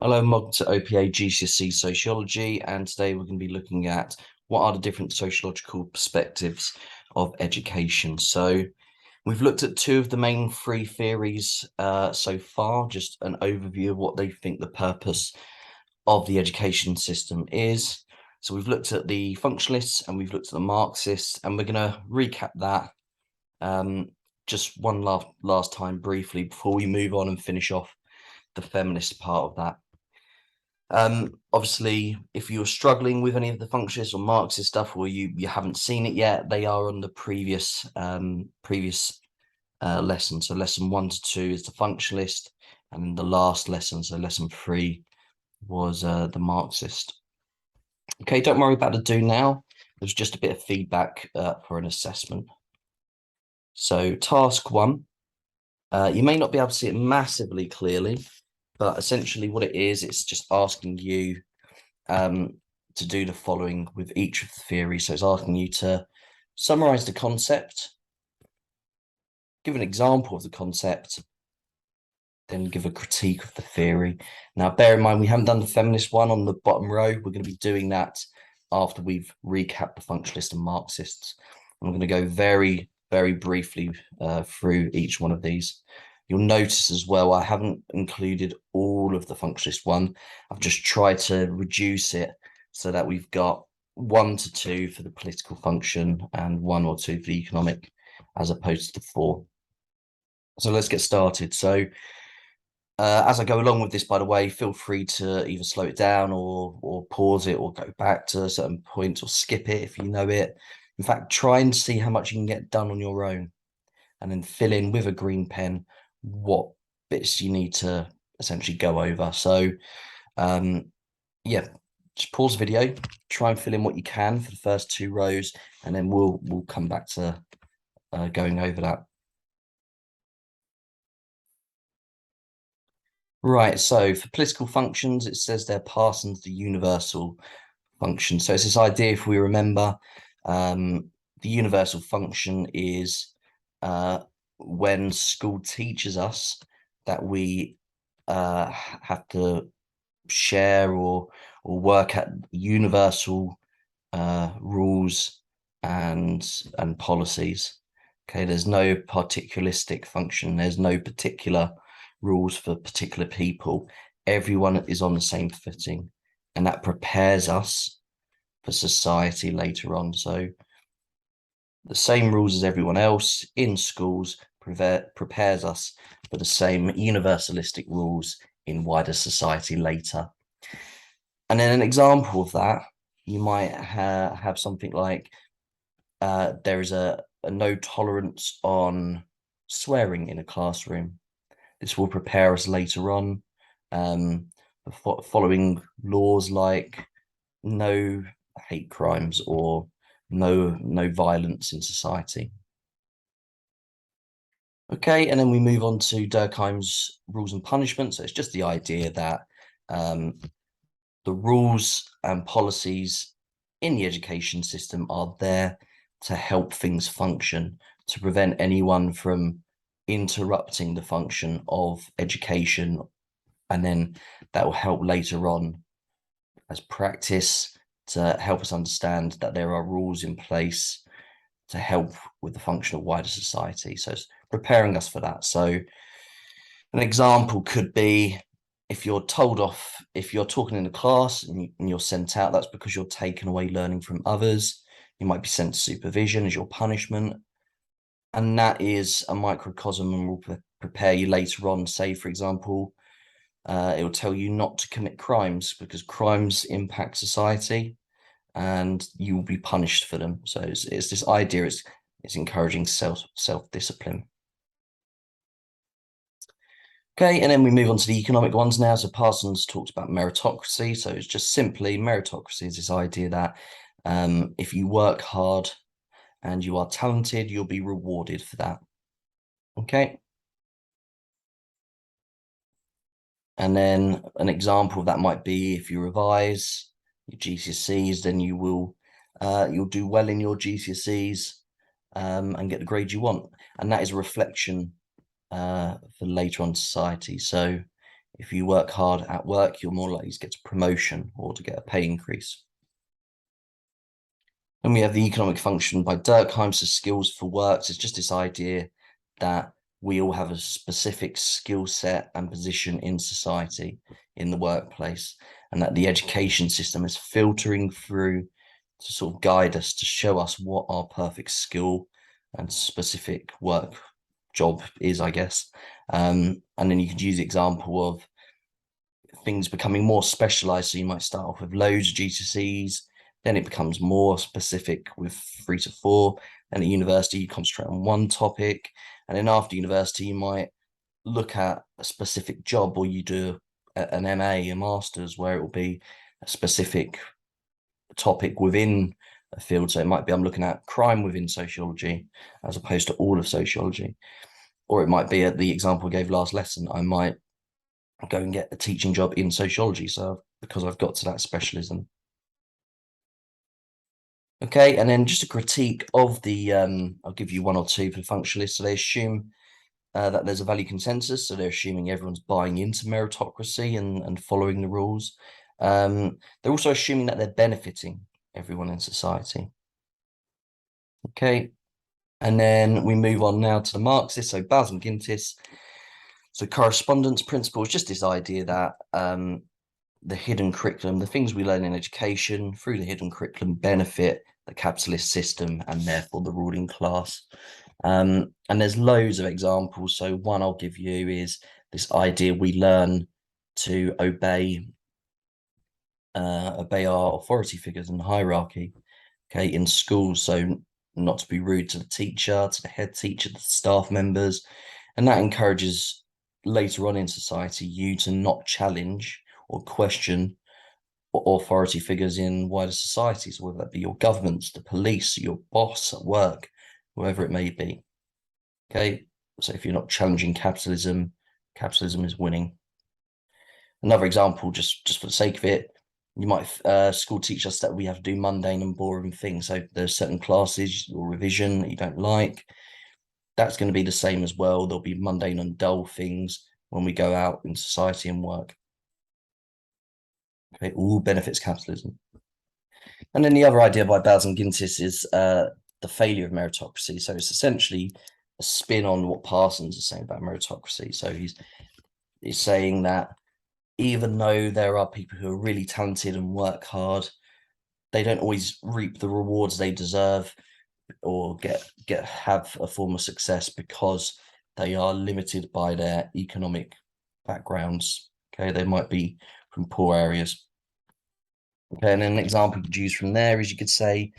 Hello, and welcome to OPA GCSE Sociology, and today we're going to be looking at what are the different sociological perspectives of education. So we've looked at two of the main three theories so far, just an overview of what they think the purpose of the education system is. So we've looked at the functionalists and we've looked at the Marxists, and we're going to recap that just one last time briefly before we move on and finish off the feminist part of that. Obviously, if you're struggling with any of the functionalist or Marxist stuff, or you haven't seen it yet, they are on the previous lesson. So lesson 1 to 2 is the functionalist, and the last lesson, so lesson 3, was the Marxist. Okay, don't worry about the do now. There's just a bit of feedback for an assessment. So task 1, you may not be able to see it massively clearly, but essentially what it is, it's just asking you to do the following with each of the theories. So it's asking you to summarize the concept, give an example of the concept, then give a critique of the theory. Now, bear in mind, we haven't done the feminist one on the bottom row. We're going to be doing that after we've recapped the functionalists and Marxists. I'm going to go very, very briefly through each one of these. You'll notice as well, I haven't included all of the functionalist one. I've just tried to reduce it so that we've got 1 to 2 for the political function and 1 or 2 for the economic, as opposed to the 4. So let's get started. So as I go along with this, by the way, feel free to either slow it down or pause it or go back to a certain point or skip it if you know it. In fact, try and see how much you can get done on your own, and then fill in with a green pen what bits you need to essentially go over. So yeah, just pause the video, try and fill in what you can for the first 2 rows, and then we'll come back to going over that. Right, so for political functions, it says they're Parsons the universal function. So it's this idea, if we remember, the universal function is when school teaches us that we have to share or work at universal rules and policies. Okay, there's no particularistic function. There's no particular rules for particular people. Everyone is on the same footing, and that prepares us for society later on. So the same rules as everyone else in schools prepares us for the same universalistic rules in wider society later. And then an example of that, you might have something like there is a no tolerance on swearing in a classroom. This will prepare us later on following laws like no hate crimes or no violence in society. Okay, and then we move on to Durkheim's rules and punishments. So it's just the idea that the rules and policies in the education system are there to help things function, to prevent anyone from interrupting the function of education, and then that will help later on as practice to help us understand that there are rules in place to help with the function of wider society. So it's preparing us for that. So an example could be if you're told off, if you're talking in a class and you're sent out, that's because you're taken away learning from others. You might be sent to supervision as your punishment. And that is a microcosm and will prepare you later on. Say, for example, it will tell you not to commit crimes because crimes impact society and you will be punished for them. So it's this idea, it's encouraging self-discipline. Okay, and then we move on to the economic ones now. So Parsons talks about meritocracy. So it's just simply meritocracy is this idea that if you work hard and you are talented, you'll be rewarded for that. Okay. And then an example of that might be if you revise your GCSEs, then you'll do well in your GCSEs and get the grade you want. And that is a reflection for later on society. So if you work hard at work, you're more likely to get a promotion or to get a pay increase. And we have the economic function by Durkheim, so skills for works. It's just this idea that we all have a specific skill set and position in society, in the workplace, and that the education system is filtering through to sort of guide us, to show us what our perfect skill and specific work job is, I guess. And then you could use the example of things becoming more specialized. So you might start off with loads of GCSEs, then it becomes more specific with 3 to 4. And at university, you concentrate on one topic. And then after university, you might look at a specific job, or you do an MA, a master's, where it will be a specific topic within a field. So it might be I'm looking at crime within sociology as opposed to all of sociology. Or it might be at the example I gave last lesson, I might go and get a teaching job in sociology. So because I've got to that specialism. Okay, and then just a critique of the, I'll give you one or two for the functionalists. So they assume that there's a value consensus. So they're assuming everyone's buying into meritocracy and following the rules. They're also assuming that they're benefiting everyone in society. Okay, and then we move on now to the Marxists. So Baz and Gintis. So correspondence principle is just this idea that the hidden curriculum, the things we learn in education through the hidden curriculum benefit the capitalist system and therefore the ruling class. And there's loads of examples. So one I'll give you is this idea we learn to obey our authority figures and hierarchy, okay, in schools. So not to be rude to the teacher, to the head teacher, to the staff members. And that encourages later on in society you to not challenge or question authority figures in wider societies, whether that be your governments, the police, your boss at work, whoever it may be. Okay, so if you're not challenging capitalism, capitalism is winning. Another example, just for the sake of it, you might school teach us that we have to do mundane and boring things. So there's certain classes or revision that you don't like. That's going to be the same as well. There'll be mundane and dull things when we go out in society and work. Okay, all benefits capitalism. And then the other idea by Baz and Gintis is the failure of meritocracy. So it's essentially a spin on what Parsons is saying about meritocracy. So he's saying that even though there are people who are really talented and work hard, they don't always reap the rewards they deserve or have a form of success because they are limited by their economic backgrounds. Okay, they might be from poor areas. Okay, and then an example you could use from there is you could say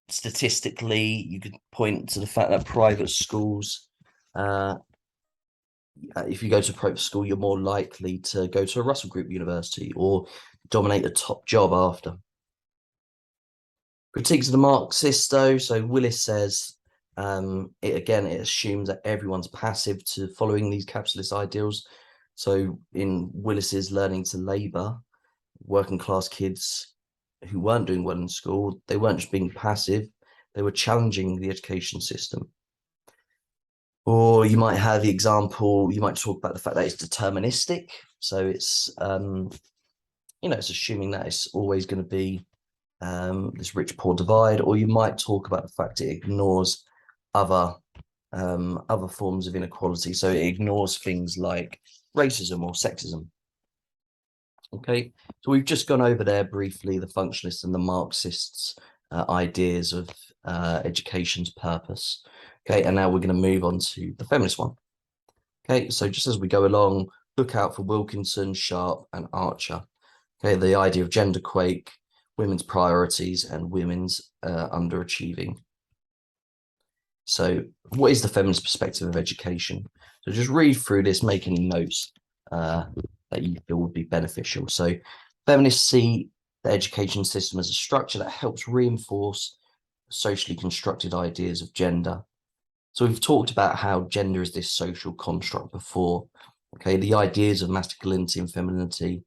statistically, you could point to the fact that private schools, if you go to a private school, you're more likely to go to a Russell Group university or dominate a top job after. Critiques of the Marxists, though. So Willis says, it assumes that everyone's passive to following these capitalist ideals. So in Willis's Learning to Labour, working class kids who weren't doing well in school, they weren't just being passive, they were challenging the education system. Or you might have the example, you might talk about the fact that it's deterministic. So it's, it's assuming that it's always going to be this rich-poor divide, or you might talk about the fact it ignores other forms of inequality. So it ignores things like racism or sexism. Okay, so we've just gone over there briefly the functionalists and the Marxists' ideas of education's purpose. Okay, and now we're going to move on to the feminist one. Okay, so just as we go along, look out for Wilkinson, Sharp, and Archer. Okay, the idea of gender quake, women's priorities, and women's underachieving. So what is the feminist perspective of education? So just read through this, make any notes that you feel would be beneficial. So feminists see the education system as a structure that helps reinforce socially constructed ideas of gender. So we've talked about how gender is this social construct before. Okay, the ideas of masculinity and femininity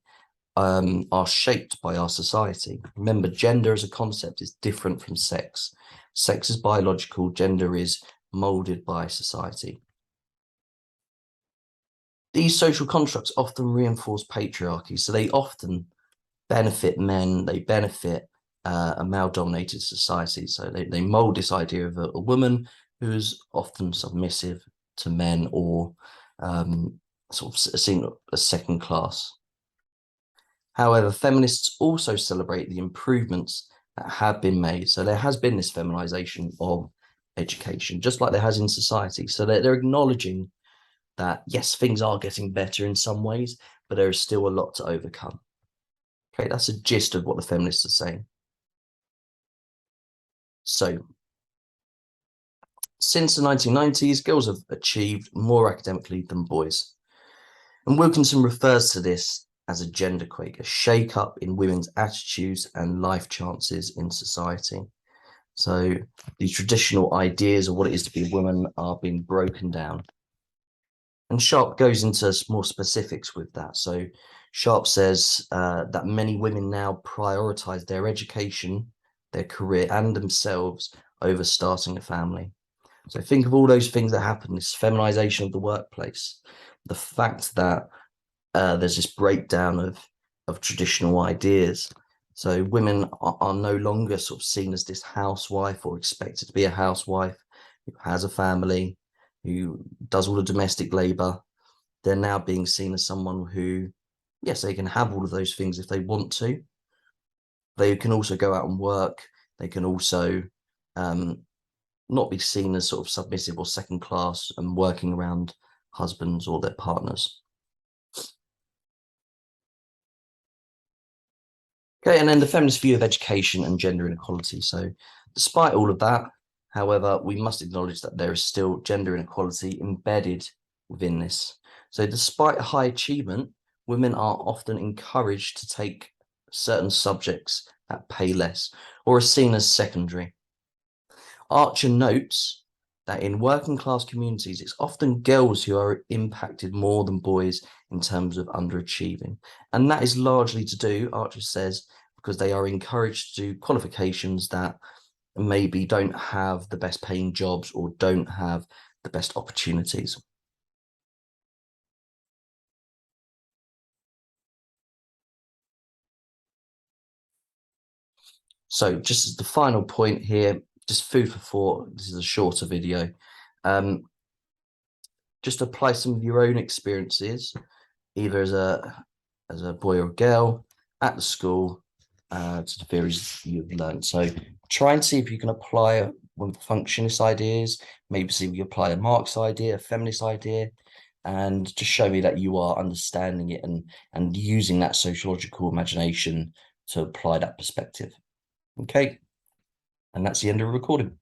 are shaped by our society. Remember, gender as a concept is different from sex. Sex is biological, gender is molded by society. These social constructs often reinforce patriarchy, so they often benefit men, they benefit a male-dominated society. So they mold this idea of a woman who is often submissive to men or sort of seen as second class. However, feminists also celebrate the improvements that have been made. So there has been this feminization of education, just like there has in society. So they're acknowledging that, yes, things are getting better in some ways, but there is still a lot to overcome. Okay, that's a gist of what the feminists are saying. So since the 1990s, girls have achieved more academically than boys. And Wilkinson refers to this as a gender quake, a shake-up in women's attitudes and life chances in society. So the traditional ideas of what it is to be a woman are being broken down. And Sharp goes into more specifics with that. So Sharp says that many women now prioritize their education, their career, and themselves over starting a family. So think of all those things that happen, this feminization of the workplace, the fact that there's this breakdown of traditional ideas. So women are no longer sort of seen as this housewife or expected to be a housewife who has a family, who does all the domestic labor. They're now being seen as someone who, yes, they can have all of those things if they want to. They can also go out and work. They can also not be seen as sort of submissive or second class and working around husbands or their partners. Okay, and then the feminist view of education and gender inequality. So despite all of that, however, we must acknowledge that there is still gender inequality embedded within this. So despite high achievement, women are often encouraged to take certain subjects that pay less or are seen as secondary. Archer notes that in working class communities, it's often girls who are impacted more than boys in terms of underachieving. And that is largely to do, Archer says, because they are encouraged to do qualifications that maybe don't have the best paying jobs or don't have the best opportunities. So just as the final point here, just food for thought, this is a shorter video. Just apply some of your own experiences, either as a boy or girl at the school, to the theories you've learned. So try and see if you can apply one of the functionist ideas, maybe see if you apply a Marx idea, a feminist idea, and just show me that you are understanding it and using that sociological imagination to apply that perspective. Okay, and that's the end of the recording.